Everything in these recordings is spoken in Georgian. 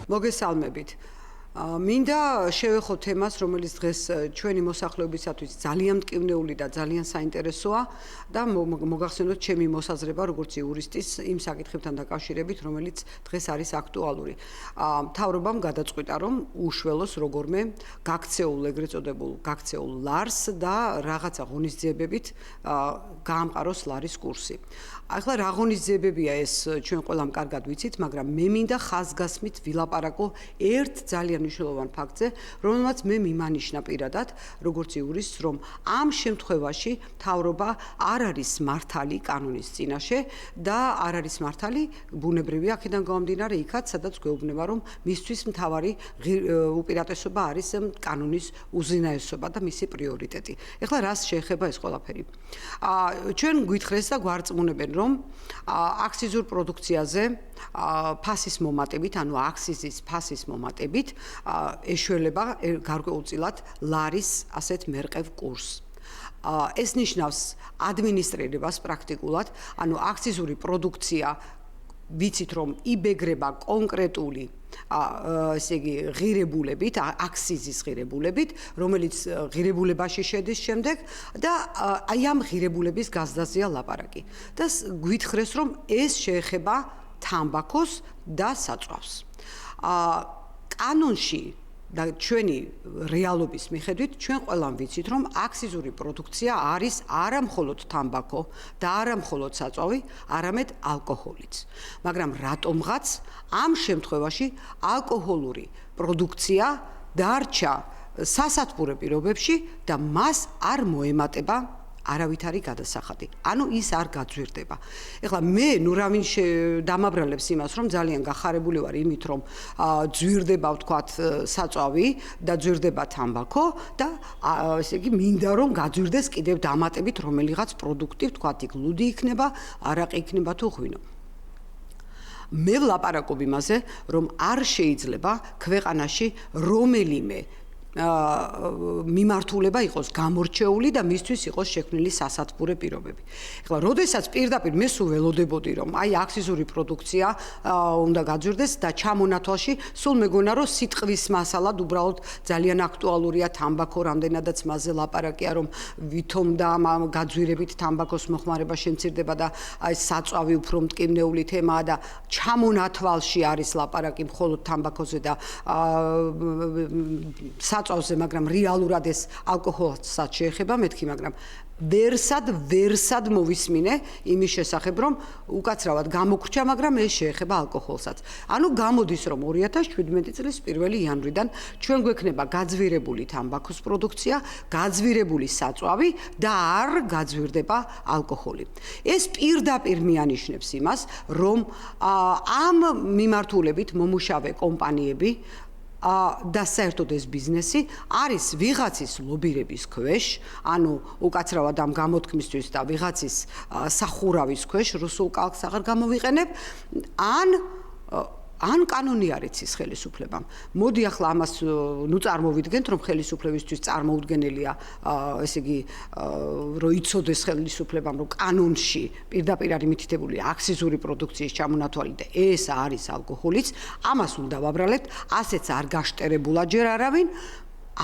მოგესალმებით. მინდა შევეხო თემას, რომელიც დღეს ჩვენი მოსახლეობისათვის ძალიან მტკივნეული და ძალიან საინტერესოა და მოგახსენოთ ჩემი მოსაზრება როგორც იურისტის იმ საკითხებთან დაკავშირებით, რომელიც დღეს არის აქტუალური. მთავრობამ გადაწყვიტა, რომ უშველოს როგორმე გაქცეულ, ეგრეთ წოდებულ გაქცეულ ლარს და რაღაცა ღონისძიებებით გაამყაროს ლარის კურსი. ახლა რა ღონისძიებებია ეს ჩვენ ყველამ კარგად ვიცით, მაგრამ მე მინდა ხაზგასმით ვილაპარაკო ერთ ძალიან მნიშვნელოვან ფაქტზე, რომელმაც მე მიმანიშნა პირადად, როგორც იურისტს, რომ ამ შემთხვევაში მთავრობა არ არის მართალი კანონის წინაშე და არ არის მართალი ბუნებრივია აქედან გამომდინარე იქაც, სადაც გვეუბნება, რომ მისთვის მთავარი უპირატესობა არის კანონის უზენაესობა და მისი პრიორიტეტი. ეხლა რას შეეხება ეს ყველაფერი? ჩვენ გვითხრეს და გვარწმუნებენ, რომ აქციზურ პროდუქციაზე ფასის მომატებით, ანუ აქციზის ფასის მომატებით ეშველება გარკვეულწილად ლარის ასეთ მერყევ კურსს. ეს ნიშნავს ადმინისტრირებას პრაქტიკულად, ანუ აქციზური პროდუქცია ვიცით რომ იბეგრება კონკრეტული ესე იგი ღირებულებით, აქციზის ღირებულებით, რომელიც ღირებულებაში შედის შემდეგ და აი ამ ღირებულების გაზრდაზეა ლაპარაკი. და გვითხრეს რომ ეს შეეხება თამბაქოს და საწვავს. კანონში და ჩვენი რეალობის მიხედვით ჩვენ ყველამ ვიცით რომ აქციზური პროდუქცია არის არა მხოლოდ თამბაქო და არა მხოლოდ საწვავი, არამედ ალკოჰოლიც. მაგრამ რატომღაც ამ შემთხვევაში ალკოჰოლური პროდუქცია დარჩა სასათბურე პირობებში და მას არ მოემატება არავითარი გადასახადი. ანუ ის არ გაძვირდება. ეხლა მე ნურავინ დამაბრალებს იმას, რომ ძალიან გახარებული ვარ იმით, რომ ძვირდება ვთქვათ საწვავი და ძვირდება თამბაქო და ესე იგი მინდა რომ გაძვირდეს კიდევ დამატებით რომელიღაც პროდუქტი, ვთქვათ იქ ლუდი იქნება, არაყი იქნება თუ ღვინო. მე ვლაპარაკობ იმაზე, რომ არ შეიძლება ქვეყანაში რომელიმე მიმართულება იყოს გამორჩეული და მისთვის იყოს შექმნილი სასათბურე პირობები. ეხლა, როდესაც პირდაპირ მე სულ ველოდებოდი, რომ აი აქციზური პროდუქცია უნდა გაძვირდეს და ჩამონათვალში სულ მეგონა რომ სიტყვის მასალად უბრალოდ ძალიან აქტუალურია თამბაქო, რამდენადაც მასზე ლაპარაკია, რომ ვითომ და გაძვირებით თამბაქოს მოხმარება შემცირდება და აი საწვავი უფრო მტკივნეული თემაა და ჩამონათვალში არის ლაპარაკი მხოლოდ თამბაქოზე და საწვავზე, მაგრამ რეალურად ეს ალკოჰოლსაც შეეხება მეთქი, მაგრამ ვერსად მოვისმინე იმის შესახებ, რომ უკაცრავად გამოგრჩა, მაგრამ ეს შეეხება ალკოჰოლსაც. ანუ გამოდის, რომ 2017 წლის 1 იანვრიდან ჩვენ გვექნება გაძვირებული თამბაქოს პროდუქცია, გაძვირებული საწვავი და არ გაძვირდება ალკოჰოლი. ეს პირდაპირ მიანიშნებს იმას, რომ ამ მიმართულებით მომუშავე კომპანიები და საერთოდ ეს ბიზნესი არის ვიღაცის ლობირების ქვეშ, ანუ უკაცრავად ამ გამოთქმისთვის და ვიღაცის სახურავის ქვეშ, რუსულ კალკს აღარ გამოვიყენებ, ან კანონი არ იცის ხელისუფლებამ. მოდი ახლა ამას წარმოვიდგენთ, რომ ხელისუფლებისთვის წარმოუდგენელია, ესე იგი, რომ იცოდეს ხელისუფლებამ, რომ კანონში პირდაპირ არის მითითებული აქციზური პროდუქციის ჩამონათვალი და ეს არის ალკოჰოლიც, ამას უნდა ვაბრალებთ, ასეც არ გაშტერებულა ჯერ არავინ,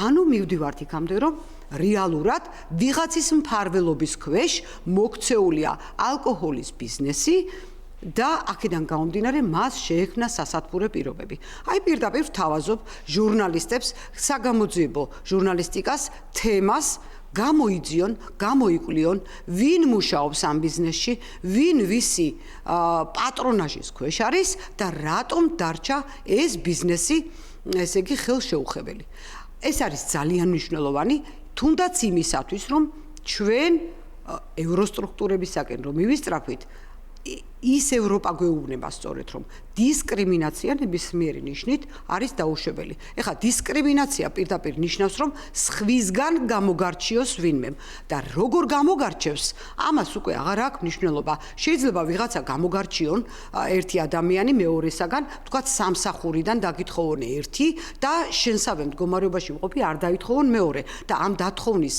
ანუ მივდივართ იქამდე, რომ რეალურად ვიღაცის მფარველობის ქვეშ მოქცეულია ალკოჰოლის ბიზნესი და აქედან გამომდინარე მას შეექმნა სასათბურე პირობები. აი პირდაპირ ვთავაზობ ჟურნალისტებს, საგამოძიებო ჟურნალისტიკას თემას გამოიძიონ, გამოიკვლიონ, ვინ მუშაობს ამ ბიზნესში, ვინ ვისი პატრონაჟის ქვეშ არის და რატომ დარჩა ეს ბიზნესი, ესე იგი ხელშეუხებელი. ეს არის ძალიან მნიშვნელოვანი, თუნდაც იმისათვის, რომ ჩვენ ევროსტრუქტურებისაკენ რომ მივისწრაფვით, ის ევროპა გვეუბნება სწორედ, რომ დისკრიმინაცია ნებისმიერი ნიშნით არის დაუშვებელი. ეხლა დისკრიმინაცია პირდაპირ ნიშნავს, რომ სხვისგან გამოგარჩიოს ვინმე და როგორ გამოგარჩევს, ამას უკვე აღარ აქვს მნიშვნელობა. შეიძლება ვიღაცა გამოგარჩიონ ერთი ადამიანი მეორესაგან, თქვათ სამსახურიდან დაგითხოვონ ერთი და შენსავე მდგომარეობაში მყოფი არ დაითხოვონ მეორე და ამ დათხოვნის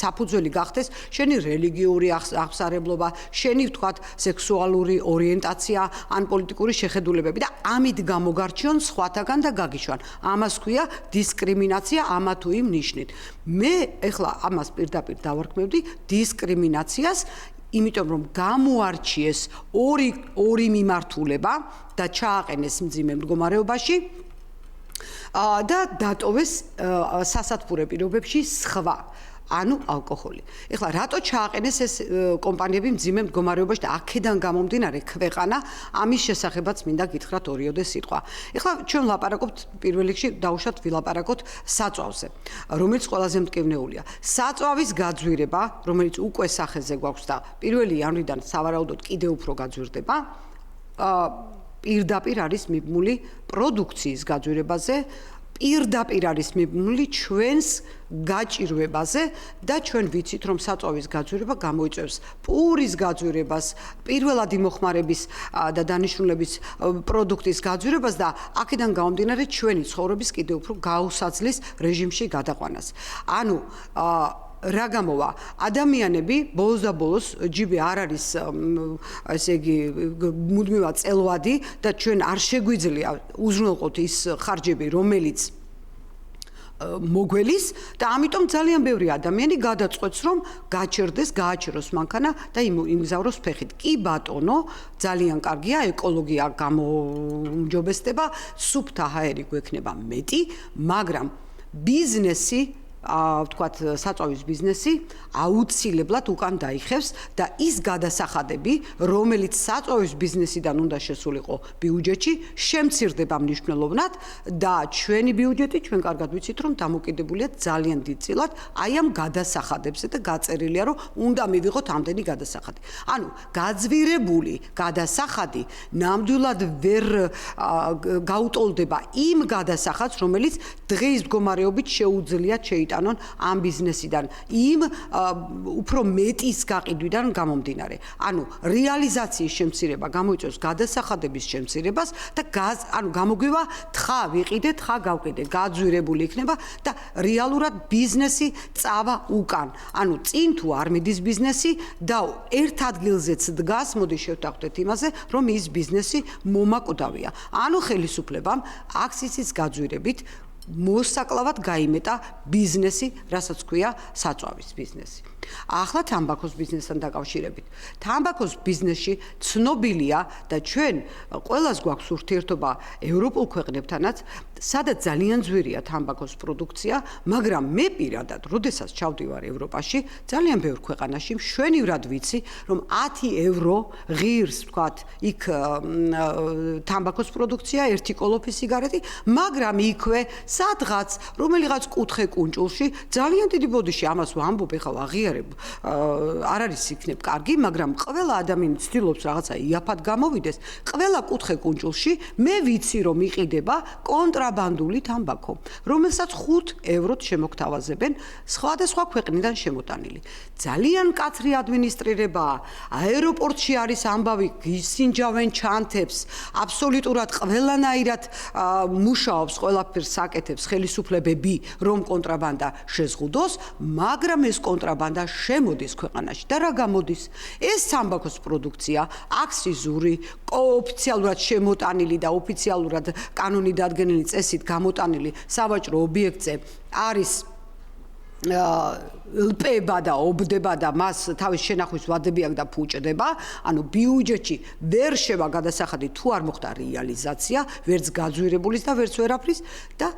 საფუძველი გახდეს შენი რელიგიური აღსარებლობა, შენი თქვათ სექსუალური ორიენტაცია ან პოლიტიკური პოლიტიკური შეხედულებები და ამით გამოგარჩიონ სხვათაგან და გაგიშვან. ამას ქვია დისკრიმინაცია ამა თუ იმ ნიშნით. მე ეხლა ამას პირდაპირ დავარქმევდი დისკრიმინაციას, იმიტომ რომ გამოარჩიეს ორი მიმართულება და ჩააყენეს მძიმე მდგომარეობაში და დატოვეს სასათბურე პირობებში სხვა ანუ ალკოჰოლი. ეხლა რატო ჩააყენეს ეს კომპანიები მძიმე მდგომარეობაში და აქედან გამომდინარე ქვეყანა ამის შესახებაც მინდა გითხრათ ორიოდე სიტყვა. ეხლა ჩვენ ვლაპარაკობთ პირველ რიგში დავუშვათ ვილაპარაკოთ საწვავზე, რომელიც ყველაზე მტკივნეულია. საწვავის გაძვირება, რომელიც უკვე სახეზე გვაქვს და 1 იანვრიდან სავარაუდოდ კიდევ უფრო გაძვირდება, პირდაპირ არის მიბმული პროდუქციის გაძვირებაზე, პირდაპირ არის მიბმული ჩვენს გაჭირვებაზე და ჩვენ ვიცით რომ საწვავის გაძვირება გამოიწვევს პურის გაძვირებას, პირველადი მოხმარების და დანიშნულების პროდუქტის გაძვირებას და აქედან გამომდინარე ჩვენი ცხოვრების კიდევ უფრო გაუსაძლის რეჟიმში გადაყვანას. ანუ რა გამოვა? ადამიანები ბოლოს და ბოლოს ჯიბი არ არის ესე იგი მუდმივად წელვადი და ჩვენ არ შეგვიძლია უზრუნველყოთ ის ხარჯები, რომელიც მოგველის და ამიტომ ძალიან ბევრი ადამიანი გადაწყვეტს რომ გააჩეროს მანქანა და იმგზავროს ფეხით. კი ბატონო, ძალიან კარგია, ეკოლოგია გამოუმჯობესდება, სუფთა ჰაერი გვექნება მეტი, მაგრამ ბიზნესი ვთქვათ, საწვავის ბიზნესი აუცილებლად უკან დაიხევს და ის გადასახადები, რომელიც საწვავის ბიზნესიდან უნდა შესულიყო ბიუჯეტში, შემცირდება მნიშვნელოვნად და ჩვენი ბიუჯეტი, ჩვენ კარგად ვიცით, რომ დამოკიდებულია ძალიან დიდწილად აი ამ გადასახადებზე და გაწერილია, რომ უნდა მივიღოთ ამდენი გადასახადი. ანუ გაძვირებული გადასახადი ნამდვილად ვერ გაუტოლდება იმ გადასახადს, რომელიც დღის მდგომარეობით შეუძლიათ შეიტანონ ამ ბიზნესიდან იმ უფრო მეტის გაყიდვიდან გამომდინარე. ანუ რეალიზაციის შემცირება გამოიწვევს გადასახადების შემცირებას და ანუ გამოგვივა თხა ვიყიდე, თხა გავყიდე, გაძვირებული იქნება და რეალურად ბიზნესი წავა უკან. ანუ წინ თუ არ მიდის ბიზნესი და ერთ ადგილზეც დგას, მოდი შევთანხმდეთ იმაზე, რომ ის ბიზნესი მომაკვდავია. ანუ ხელისუფლებამ აქციის გაძვირებით მოსაკლავად გაიმეტა ბიზნესი, რასაც ქვია საწვავის ბიზნესი. ახლა თამბაქოს ბიზნესთან დაკავშირებით. თამბაქოს ბიზნესში ცნობილია და ჩვენ ყველას გვაქვს ურთიერთობა ევროპულ ქვეყნებთანაც, სადაც ძალიან ძვირია თამბაქოს პროდუქცია, მაგრამ მე პირადად, როდესაც ჩავდივარ ევროპაში, ძალიან ბევრ ქვეყანაში მშვენივრად ვიცი, რომ 10 евро ღირს, ვთქვათ, იქ თამბაქოს პროდუქცია, ერთი კოლოფი სიგარეტი, მაგრამ იქვე სადღაც რომელიღაც კუთხე კუნჭულში ძალიან დიდი ბოდიში ამას ვამბობ, ეხლა ვაღიარებ, არ არის იქნებ კარგი, მაგრამ ყველა ადამიანი ცდილობს რაღაცა იაფად გამოვიდეს. ყველა კუთხე კუნჭულში მე ვიცი რომ იყიდება კონტრაბანდული თამბაქო, რომელსაც 5 ევროთ შემოგთავაზებენ სხვადასხვა ქვეყნიდან შემოტანილი. ძალიან მკაცრი ადმინისტრირებაა, აეროპორტში არის ამბავი, გისინჯავენ ჩანთებს, აბსოლუტურად ყველანაირად მუშაობს, ყველაფერს აკეთებს ხელისუფლებები, რომ კონტრაბანდა შეზღუდოს, მაგრამ ეს კონტრაბანდა შემოდის ქვეყანაში და რა გამოდის? ეს თამბაქოს პროდუქცია, აქსიზური, ოფიციალურად შემოტანილი და ოფიციალურად კანონი დადგენილი წესით გამოტანილი სავაჭრო ობიექტზე არის ლპება და ობდება და მას თავის შენახვის ვადები აქვს და ფუჭდება, ანუ ბიუჯეტში ვერ შევა გადასახადი თუ არ მოხდა რეალიზაცია, ვერც გაძვირებულის და ვერც ვერაფრის და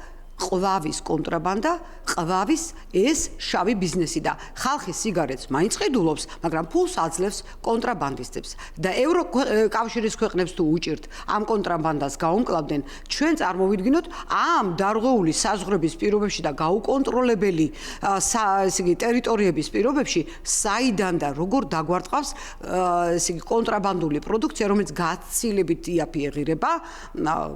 ყვავის კონტრაბანდა, ყვავის ეს შავი ბიზნესი და ხალხი სიგარეტს მაინც ყიდულობს, მაგრამ ფულს აძლევს კონტრაბანდისტებს და ევროკავშირის ქვეყნებს თუ უჭირთ ამ კონტრაბანდას გაუმკლავდნენ, ჩვენ წარმოვიდგინოთ ამ დარღვეული საზღვრების პირობებში და გაუკონტროლებელი ესე იგი ტერიტორიების პირობებში საიდან და როგორ დაგვარტყავს ესე იგი კონტრაბანდული პროდუქცია, რომელიც გაცილებით იაფი ეღირება,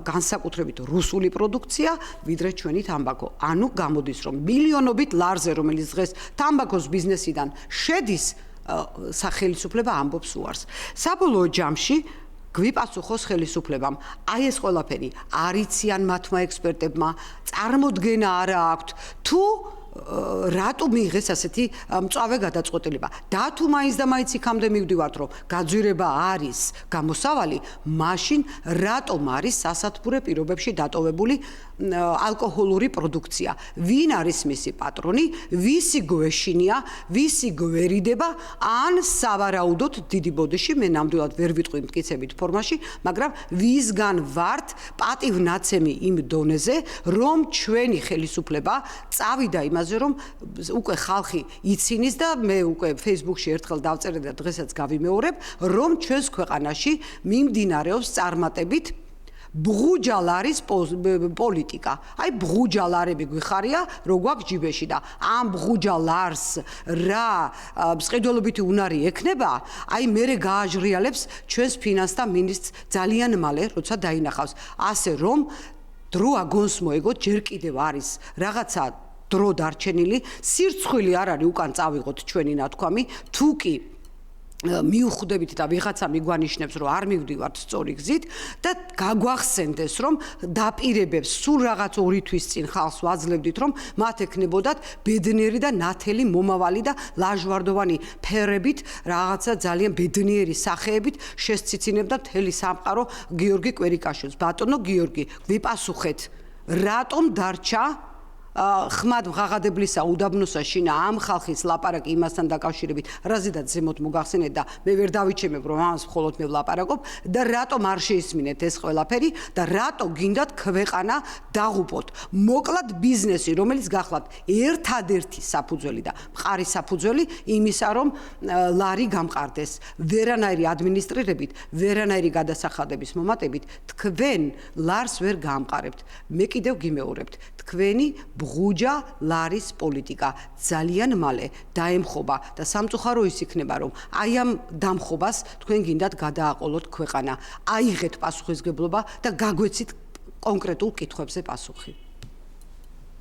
განსაკუთრებით რუსული პროდუქცია, ვიდრე ჩვენ თამბაქო. ანუ გამოდის რომ მილიონობით ლარზე, რომელიც დღეს თამბაქოს ბიზნესიდან შედის, სახელმწიფო ამბობს უარს. საბოლოო ჯამში გვიპასუხოს ხელისუფლებამ. აი ეს ყველაფერი არ იციან მათმა ექსპერტებმა, წარმოდგენა არა აქვთ თუ რატო მიიღეს ასეთი მწვავე გადაწყვეტილება და თუ მაინც და მაინც იქამდე მივდივართ რომ გაძვირება არის გამოსავალი მაშინ რატომ არის სასათბურე პირობებში დატოვებული ალკოჰოლური პროდუქცია ვინ არის მისი პატრონი ვისი გვეშინია ვისი გვერიდება ან სავარაუდოდ დიდი ბოდიში მე ნამდვილად ვერ ვიტყვი მტკიცებით ფორმაში მაგრამ ვისგან ვართ პატივნაცემი იმ დონეზე რომ ჩვენი ხელისუფლება წავიდა იმაზე რომ უკვე ხალხი იცინის და მე უკვე Facebook-ში ერთხელ დავწერე და დღესაც გავიმეორებ რომ ჩვენს ქვეყანაში მიმდინარეობს წარმატებით ბღუჯალარის პოლიტიკა. აი ბღუჯალარები გვიხარია, რო გვაქვს ჯიბეში და ამ ბღუჯალარს რა მსყიდველობითი უნარი ექნება, აი მერე გააჟრიალებს ჩვენს ფინანსთა მინისტრს ძალიან მალე, როცა დაინახავს. ასე რომ დრო აგონს მოეგოთ, ჯერ კიდევ არის რაღაცა დრო დარჩენილი, სირცხვილი არ არის უკან წავიღოთ ჩვენი ნათქვამი, თუ კი მიუხვდებით და ვიღაცა მიგვანიშნებს რომ არ მივდივართ სწორი გზით და გაგვახსენდეს რომ დაპირებებს სულ რაღაც 2 თვის წინ ხალხს ვაძლევდით რომ მათ ექნებოდათ ბედნიერი და ნათელი მომავალი და ლაჟვარდოვანი ფერებით რაღაცა ძალიან ბედნიერი სახეებით შესციცინებდა მთელი სამყარო გიორგი კვერიკაშვილს ბატონო გიორგი ვიპასუხეთ რატომ დარჩა ხმად ღაღადებლისა უდაბნოსა შინა ამ ხალხის ლაპარაკი იმასთან დაკავშირებით რაზედაც ზემოთ მოგახსენეთ და მე ვერ დავიჩემებ რომ ამას მხოლოდ მე ვლაპარაკობ და რატომ არ შეისმინეთ ეს ყველაფერი და რატო გინდათ ქვეყანა დაღუპოთ მოკლად ბიზნესი რომელიც გახლავთ ერთადერთი საფუძველი და მყარი საფუძველი იმისა რომ ლარი გამყარდეს ვერანაირი ადმინისტრირებით ვერანაირი გადასახადების მომატებით თქვენ ლარს ვერ გაამყარებთ მე კიდევ გიმეორებთ თქვენი ბღუჯა ლარის პოლიტიკა ძალიან მალე დაემხობა და სამწუხაროის იქნება რომ აი ამ დამხობას თქვენ გინდათ გადააყოლოთ ქვეყანა აიღეთ პასუხისმგებლობა და გაგვეცით კონკრეტულ კითხვებზე პასუხი